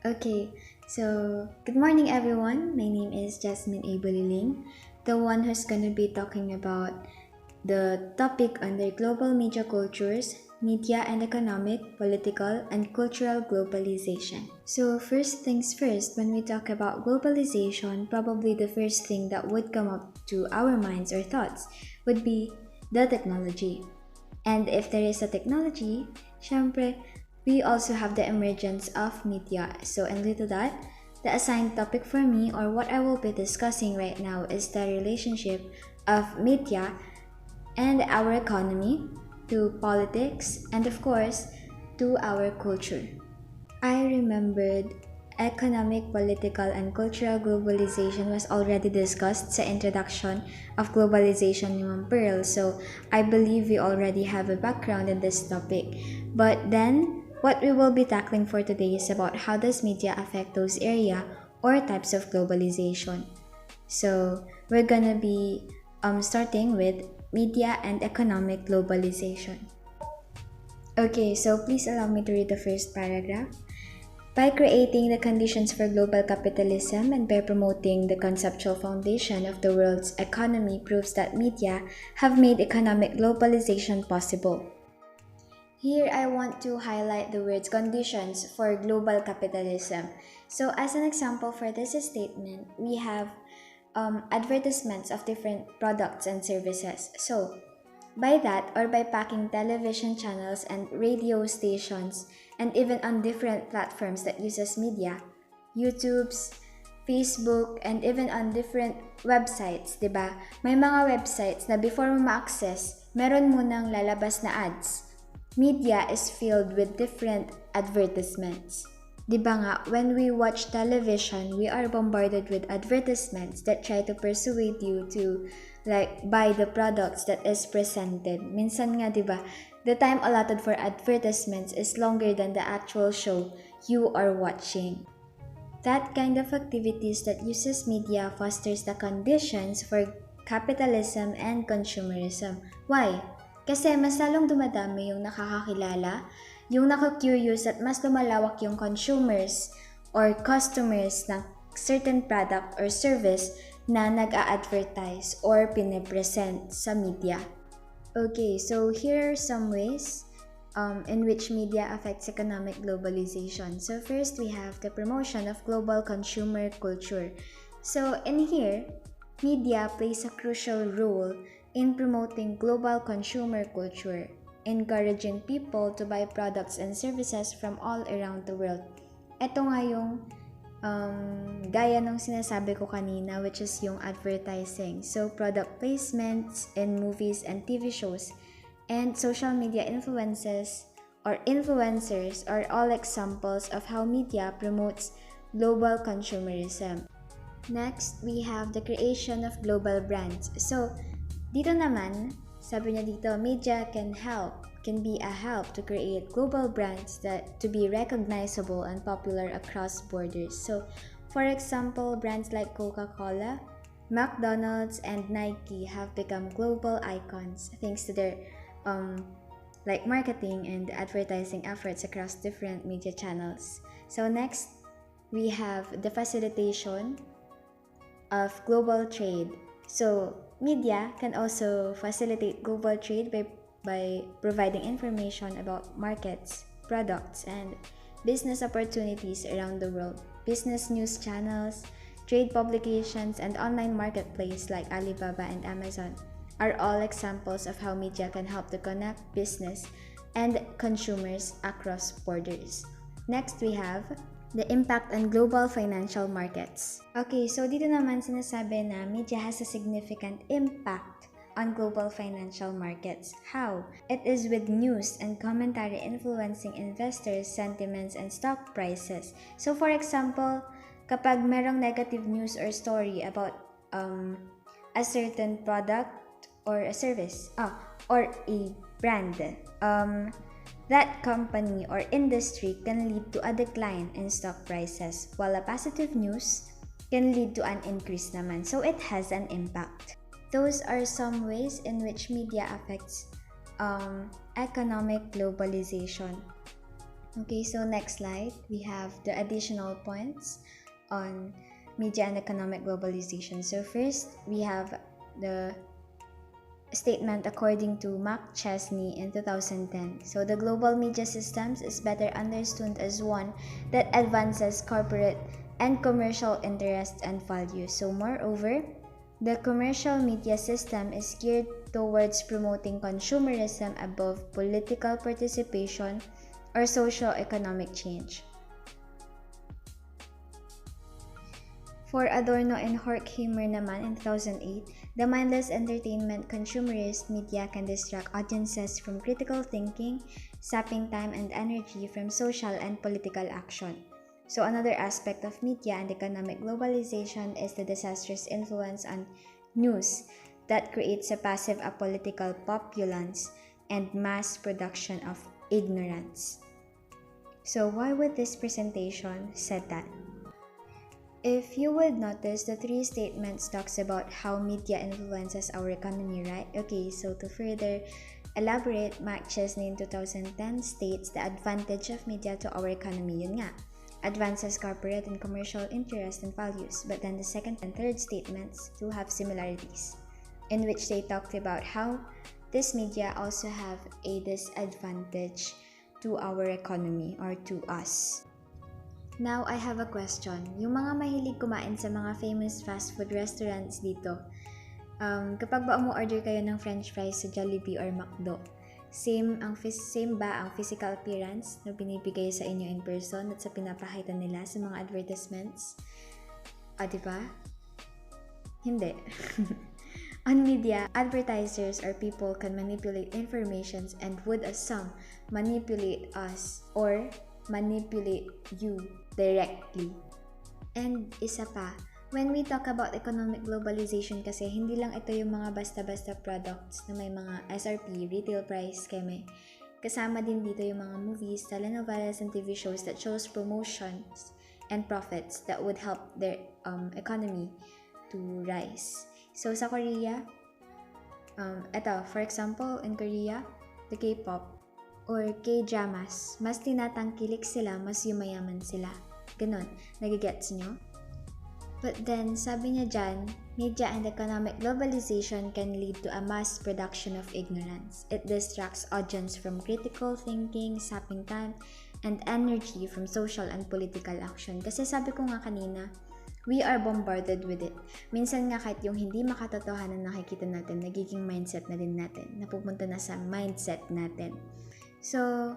Okay, so good morning everyone. My name is Jasmine A. Buliling, the one who's gonna be talking about the topic under global media cultures, media and economic, political, and cultural globalization. So first things first, when we talk about globalization, probably the first thing that would come up to our minds or thoughts would be the technology. And if there is a technology, syempre, we also have the emergence of media. So, and due to that, the assigned topic for me or what I will be discussing right now is the relationship of media and our economy to politics and of course to our culture. I remembered economic, political, and cultural globalization was already discussed sa introduction of globalization ni Ma'am Pearl, so I believe we already have a background in this topic. But then, what we will be tackling for today is about how does media affect those area or types of globalization. So, we're gonna be starting with media and economic globalization. Okay, so please allow me to read the first paragraph. By creating the conditions for global capitalism and by promoting the conceptual foundation of the world's economy proves that media have made economic globalization possible. Here I want to highlight the words conditions for global capitalism. So as an example for this statement, we have advertisements of different products and services. So by that, or by packing television channels and radio stations, and even on different platforms that uses media, YouTube's, Facebook, and even on different websites, 'di ba? May mga websites na before mo ma-access, meron munang lalabas na ads. Media is filled with different advertisements. 'Di ba nga, when we watch television, we are bombarded with advertisements that try to persuade you to buy the products that is presented. Minsan nga 'di ba, the time allotted for advertisements is longer than the actual show you are watching. That kind of activities that uses media fosters the conditions for capitalism and consumerism. Why? Kasi mas lalong dumadami yung nakakakilala, yung naka-curious at mas lumalawak yung consumers or customers ng certain product or service na nag-a-advertise or pinipresent sa media. Okay, so here are some ways in which media affects economic globalization. So first, we have the promotion of global consumer culture. So in here, media plays a crucial role in promoting global consumer culture, encouraging people to buy products and services from all around the world. Ito nga yung gaya ng sinasabi ko kanina, which is yung advertising. So, product placements in movies and TV shows and social media influences or influencers are all examples of how media promotes global consumerism. Next, we have the creation of global brands. So, dito naman, sabi niya dito, media can be a help to create global brands that to be recognizable and popular across borders. So, for example, brands like Coca-Cola, McDonald's, and Nike have become global icons thanks to their marketing and advertising efforts across different media channels. So next, we have the facilitation of global trade. So, media can also facilitate global trade by providing information about markets, products, and business opportunities around the world. Business news channels, trade publications, and online marketplace like Alibaba and Amazon are all examples of how media can help to connect business and consumers across borders. Next, we have the impact on global financial markets. Okay, so dito naman sinasabi na media has a significant impact on global financial markets. How? It is with news and commentary influencing investors' sentiments and stock prices. So for example, kapag merong negative news or story about a certain product or a service or a brand, that company or industry can lead to a decline in stock prices, while a positive news can lead to an increase naman. So it has an impact. Those are some ways in which media affects economic globalization. Okay, so next slide, we have the additional points on media and economic globalization. So first, we have the statement according to Mark Chesney in 2010. So the global media systems is better understood as one that advances corporate and commercial interests and values. So moreover, the commercial media system is geared towards promoting consumerism above political participation or socio-economic change. For Adorno and Horkheimer naman in 2008, the mindless entertainment consumerist media can distract audiences from critical thinking, sapping time and energy from social and political action. So another aspect of media and economic globalization is the disastrous influence on news that creates a passive apolitical populace and mass production of ignorance. So why would this presentation said that? If you would notice, the three statements talks about how media influences our economy, right? Okay, so to further elaborate, Mark Chesney in 2010 states the advantage of media to our economy, yun nga, advances corporate and commercial interests and values. But then the second and third statements do have similarities, in which they talked about how this media also have a disadvantage to our economy or to us. Now, I have a question. Yung mga mahilig kumain sa mga famous fast food restaurants dito, kapag ba umu-order kayo ng french fries sa Jollibee or McDo, same ba ang physical appearance na binibigay sa inyo in person at sa pinapakita nila sa mga advertisements? Diba? Hindi. On media, advertisers or people can manipulate informations and would as some manipulate us or manipulate you directly. And isa pa, when we talk about economic globalization kasi, hindi lang ito yung mga basta-basta products na may mga SRP, retail price, keme. Kasama din dito yung mga movies, telenovelas, and TV shows that shows promotions and profits that would help their economy to rise. So sa Korea, for example, in Korea, the K-pop or K-dramas, mas tinatangkilik sila, mas yumayaman sila. Ganon, nagigets nyo? But then, sabi niya dyan, media and economic globalization can lead to a mass production of ignorance. It distracts audience from critical thinking, sapping time, and energy from social and political action. Kasi sabi ko nga kanina, we are bombarded with it. Minsan nga kahit yung hindi makatotohanan nakikita natin, nagiging mindset na din natin. Napupunta na sa mindset natin. So,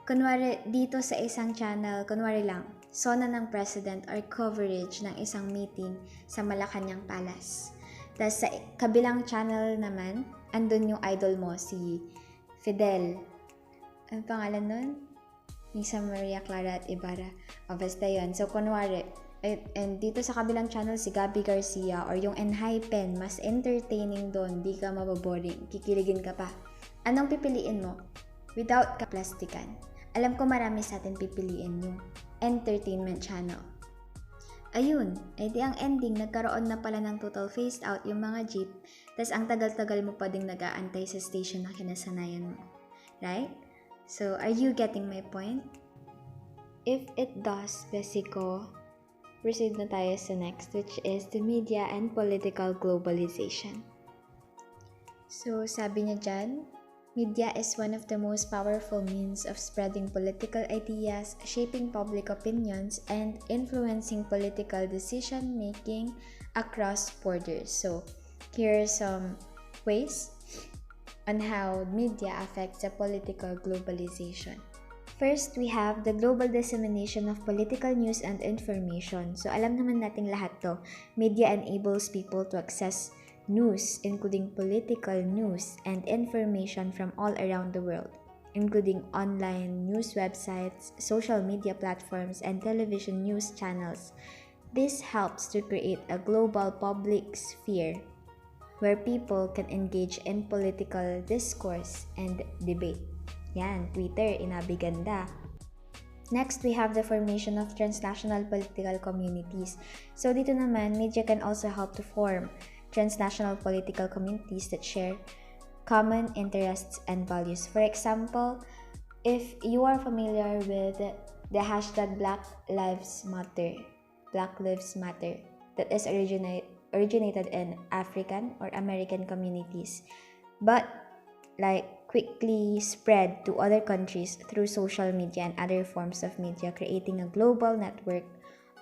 kunwari dito sa isang channel, kunwari lang, sona ng president or coverage ng isang meeting sa Malacanang Palace. Tapos sa kabilang channel naman, andun yung idol mo, si Fidel. Ano pangalan nun? Misa Maria Clara at Ibarra. Basta yun. So, kunwari, and dito sa kabilang channel, si Gabby Garcia or yung Enhypen, mas entertaining doon, di ka mababoring, kikiligin ka pa. Anong pipiliin mo? Without kaplastikan. Alam ko marami sa atin pipiliin yung entertainment channel. Ayun, edi ang ending, nagkaroon na pala ng total phased out yung mga jeep, tas ang tagal-tagal mo pa ding nag-aantay sa station na kinasanayan mo. Right? So, are you getting my point? If it does, Besiko, proceed na tayo sa next, which is the media and political globalization. So, sabi niya dyan, media is one of the most powerful means of spreading political ideas, shaping public opinions, and influencing political decision-making across borders. So, here are some ways on how media affects the political globalization. First, we have the global dissemination of political news and information. So, alam naman natin lahat to. Media enables people to access news, including political news and information from all around the world, including online news websites, social media platforms, and television news channels. This helps to create a global public sphere where people can engage in political discourse and debate. Yan, Twitter, inabiganda. Next, we have the formation of transnational political communities. So dito naman, media can also help to form transnational political communities that share common interests and values. For example, If you are familiar with the hashtag Black Lives Matter, that is originated in African or American communities, but like quickly spread to other countries through social media and other forms of media, creating a global network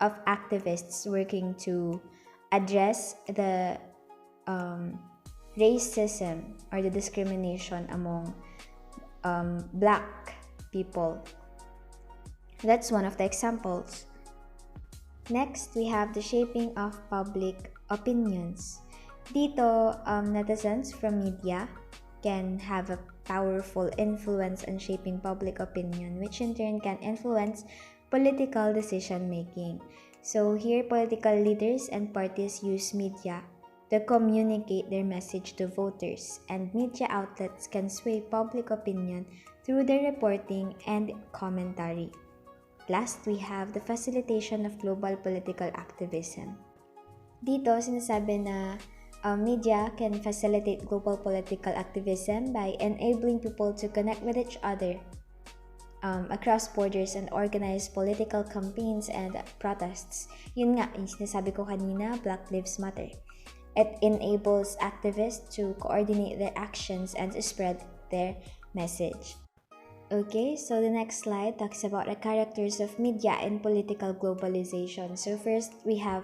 of activists working to address the um, racism or the discrimination among black people. That's one of the examples. Next, we have the shaping of public opinions. Dito, netizens from media can have a powerful influence on shaping public opinion, which in turn can influence political decision making. So here, political leaders and parties use media to communicate their message to voters, and media outlets can sway public opinion through their reporting and commentary. Last, we have the facilitation of global political activism. Dito, sinasabi na media can facilitate global political activism by enabling people to connect with each other across borders and organize political campaigns and protests. Yun nga, yung sinasabi ko kanina, Black Lives Matter. It enables activists to coordinate their actions and to spread their message. Okay, so the next slide talks about the characters of media in political globalization. So first, we have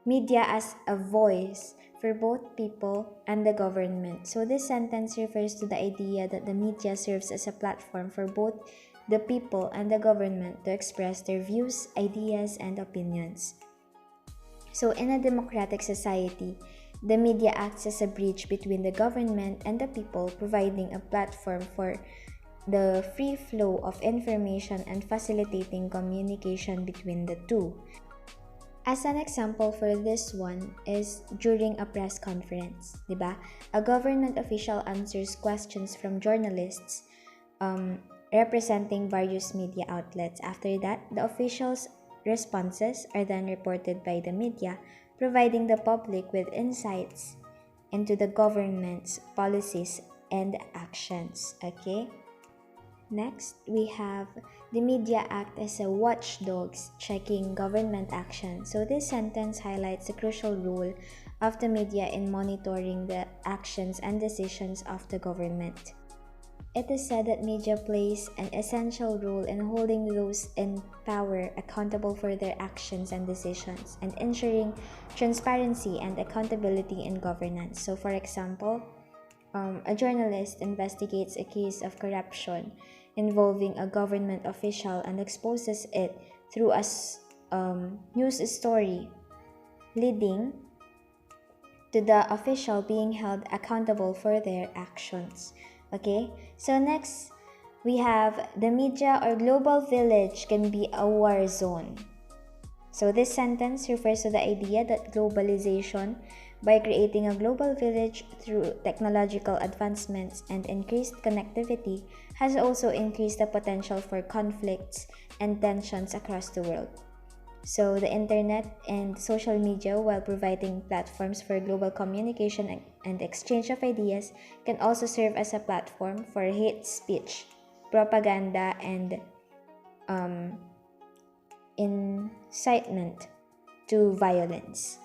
media as a voice for both people and the government. So this sentence refers to the idea that the media serves as a platform for both the people and the government to express their views, ideas, and opinions. So in a democratic society, the media acts as a bridge between the government and the people, providing a platform for the free flow of information and facilitating communication between the two. As an example for this one is during a press conference, diba? A government official answers questions from journalists representing various media outlets. After that, the officials' responses are then reported by the media, providing the public with insights into the government's policies and actions. Okay? Next, we have the media act as a watchdogs checking government action. So this sentence highlights the crucial role of the media in monitoring the actions and decisions of the government. It is said that media plays an essential role in holding those in power accountable for their actions and decisions and ensuring transparency and accountability in governance. So for example, a journalist investigates a case of corruption involving a government official and exposes it through a news story, leading to the official being held accountable for their actions. Okay, so next we have the media or global village can be a war zone. So this sentence refers to the idea that globalization, by creating a global village through technological advancements and increased connectivity, has also increased the potential for conflicts and tensions across the world. So the internet and social media, while providing platforms for global communication and exchange of ideas, can also serve as a platform for hate speech, propaganda, and incitement to violence.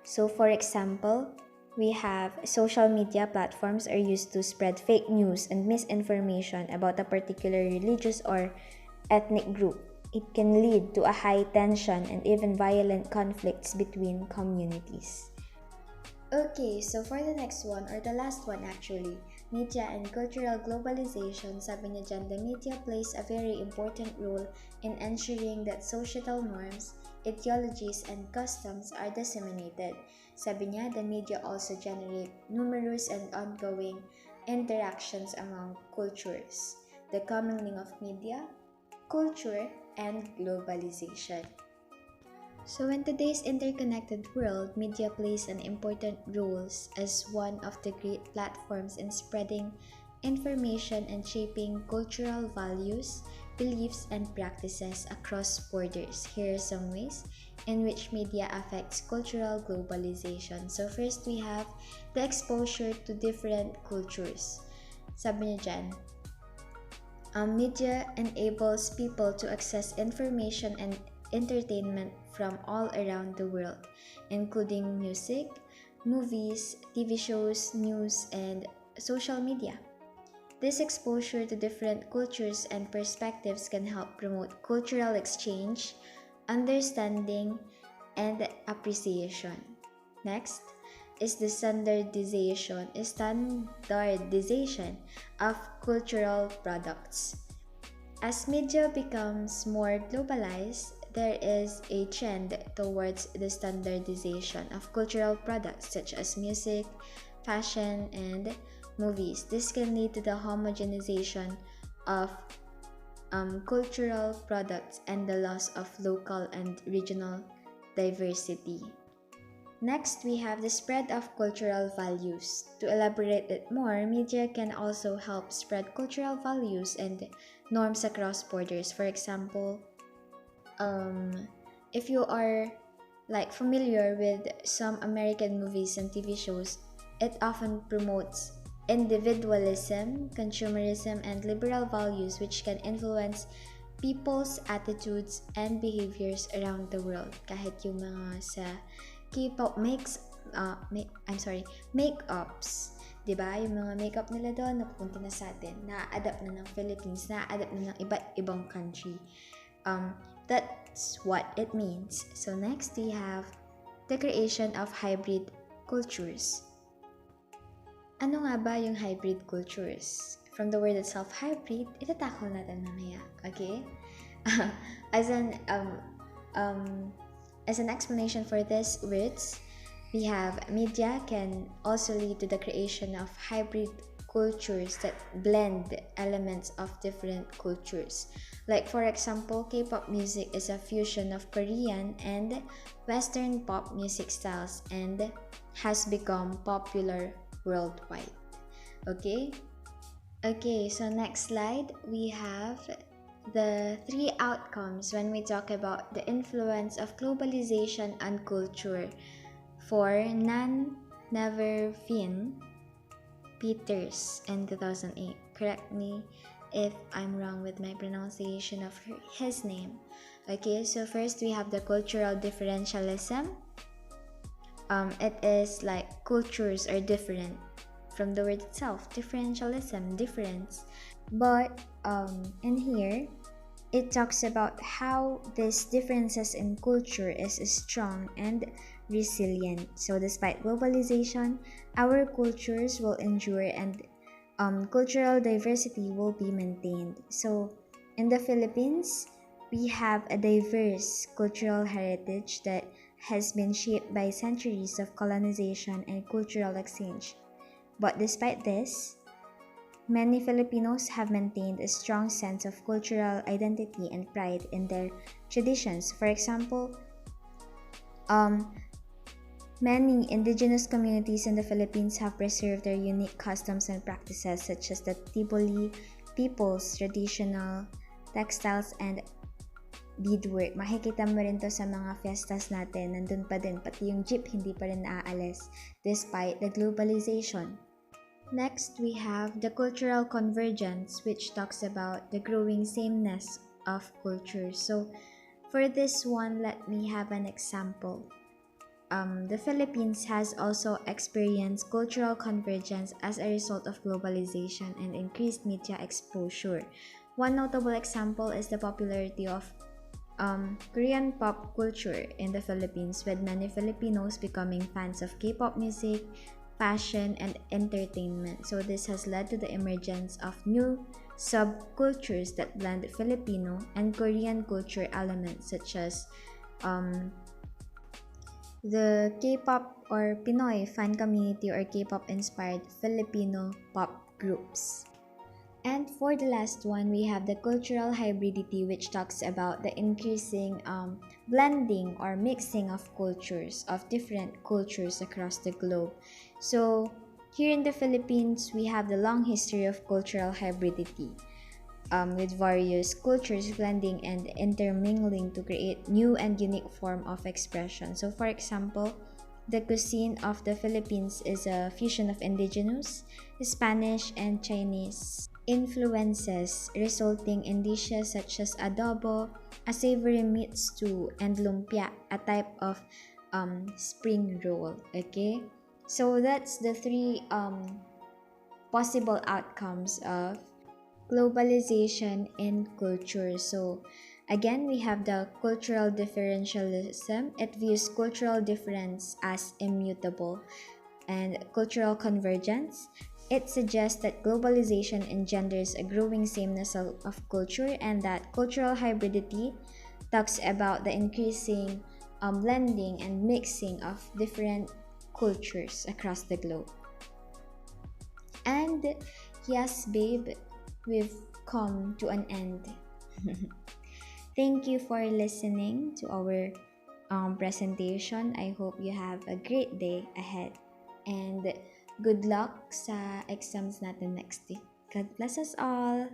So for example, we have social media platforms are used to spread fake news and misinformation about a particular religious or ethnic group. It can lead to a high tension and even violent conflicts between communities. Okay, so for the next one, or the last one actually, media and cultural globalization, sabi niya dyan, the media plays a very important role in ensuring that societal norms, ideologies, and customs are disseminated. Sabi niya, the media also generate numerous and ongoing interactions among cultures. The common link of media, culture, and globalization. So in today's interconnected world, media plays an important role as one of the great platforms in spreading information and shaping cultural values, beliefs, and practices across borders. Here are some ways in which media affects cultural globalization. So first, we have the exposure to different cultures. Sabi niya dyan, Media enables people to access information and entertainment from all around the world, including music, movies, TV shows, news, and social media. This exposure to different cultures and perspectives can help promote cultural exchange, understanding, and appreciation. Next is the standardization of cultural products. As media becomes more globalized, there is a trend towards the standardization of cultural products such as music, fashion, and movies. This can lead to the homogenization of cultural products and the loss of local and regional diversity. Next, we have the spread of cultural values. To elaborate it more, media can also help spread cultural values and norms across borders. For example, if you are like familiar with some American movies and TV shows, it often promotes individualism, consumerism, and liberal values which can influence people's attitudes and behaviors around the world. Kahit yung mga sa K-pop makeups. 'Di ba? Yung mga makeup nila doon napupunta na sa atin, na-adapt na ng Philippines, na-adapt na ng iba't ibang country. That's what it means. So next we have the creation of hybrid cultures. Ano nga ba yung hybrid cultures? From the word itself, hybrid, itatakol natin mamaya, okay? As an explanation for these words, we have media can also lead to the creation of hybrid cultures that blend elements of different cultures. Like for example, K-pop music is a fusion of Korean and Western pop music styles and has become popular worldwide. Okay? Okay, so next slide, we have the three outcomes when we talk about the influence of globalization and culture for Nan Neverfin Peters in 2008. Correct me if I'm wrong with my pronunciation of his name. Okay, so first we have the cultural differentialism. It is like cultures are different from the word itself, differentialism, difference. But in here, it talks about how these differences in culture is strong and resilient. So despite globalization, our cultures will endure and cultural diversity will be maintained. So in the Philippines, we have a diverse cultural heritage that has been shaped by centuries of colonization and cultural exchange. But despite this, many Filipinos have maintained a strong sense of cultural identity and pride in their traditions. For example, many indigenous communities in the Philippines have preserved their unique customs and practices such as the Tiboli people's traditional textiles and beadwork. Makikita mo rin to sa mga fiestas natin. Nandun pa din, pati yung jeep hindi pa rin naaalis despite the globalization. Next, we have the cultural convergence, which talks about the growing sameness of cultures. So, for this one, let me have an example. The Philippines has also experienced cultural convergence as a result of globalization and increased media exposure. One notable example is the popularity of Korean pop culture in the Philippines, with many Filipinos becoming fans of K-pop music, fashion, and entertainment. So this has led to the emergence of new subcultures that blend Filipino and Korean culture elements such as the K-pop or Pinoy fan community or K-pop inspired Filipino pop groups. And for the last one, we have the cultural hybridity, which talks about the increasing blending or mixing of cultures, of different cultures across the globe. So here in the Philippines, we have the long history of cultural hybridity, with various cultures blending and intermingling to create new and unique form of expression. So for example, the cuisine of the Philippines is a fusion of indigenous, Spanish, and Chinese influences resulting in dishes such as adobo, a savory meat stew, and lumpia, a type of spring roll. Okay, so that's the three possible outcomes of globalization in culture. So, again, we have the cultural differentialism. It views cultural difference as immutable, and cultural convergence. It suggests that globalization engenders a growing sameness of culture, and that cultural hybridity talks about the increasing blending and mixing of different cultures across the globe. And yes, babe, we've come to an end. Thank you for listening to our presentation. I hope you have a great day ahead. And good luck sa exams natin next week. God bless us all.